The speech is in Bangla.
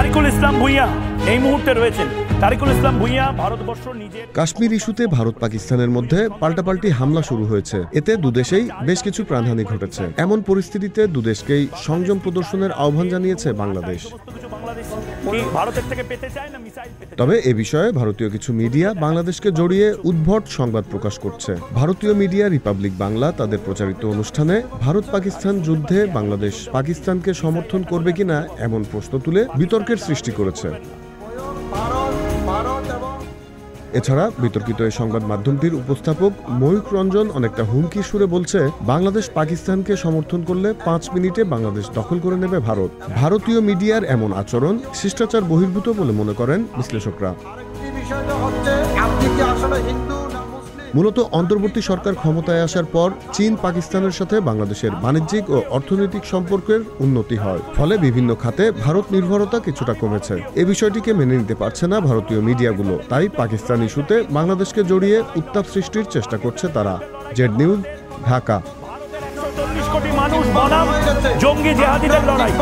তারিকুল ইসলাম ভূঁইয়া এই মুহূর্তে রয়েছেন। তারিকুল ইসলাম ভূঁইয়া ভারতবর্ষ নিজের কাশ্মীর ইস্যুতে ভারত পাকিস্তানের মধ্যে পাল্টাপাল্টি হামলা শুরু হয়েছে। এতে দুদেশেই বেশ কিছু প্রাণহানি ঘটেছে। এমন পরিস্থিতিতে দুদেশকেই সংযম প্রদর্শনের আহ্বান জানিয়েছে বাংলাদেশ। তবে এ বিষয়ে ভারতীয় কিছু মিডিয়া বাংলাদেশকে জড়িয়ে উদ্ভট সংবাদ প্রকাশ করছে। ভারতীয় মিডিয়া রিপাবলিক বাংলা তাদের প্রচারিত অনুষ্ঠানে ভারত পাকিস্তান যুদ্ধে বাংলাদেশ পাকিস্তানকে সমর্থন করবে কিনা এমন প্রশ্ন তুলে বিতর্কের সৃষ্টি করেছে। এছাড়া বিতর্কিত এই সংবাদ মাধ্যমটির উপস্থাপক ময়ূক রঞ্জন অনেকটা হুমকি সুরে বলছে, বাংলাদেশ পাকিস্তানকে সমর্থন করলে 5 মিনিটে বাংলাদেশ দখল করে নেবে ভারত। ভারতীয় মিডিয়ার এমন আচরণ শিষ্টাচার বহির্ভূত বলে মনে করেন বিশ্লেষকরা। মূলত অন্তর্বর্তী সরকার ক্ষমতায় আসার পর চীন পাকিস্তানের সাথে বাংলাদেশের বাণিজ্যিক ও অর্থনৈতিক সম্পর্কের উন্নতি হয়। ফলে বিভিন্ন খাতে ভারত নির্ভরতা কিছুটা কমেছে। এ বিষয়টিকে মেনে নিতে পারছে না ভারতীয় মিডিয়াগুলো। তাই পাকিস্তান ইস্যুতে বাংলাদেশকে জড়িয়ে উত্তাপ সৃষ্টির চেষ্টা করছে তারা। Z news, Dhaka. জঙ্গি জিহাদিদের লড়াই।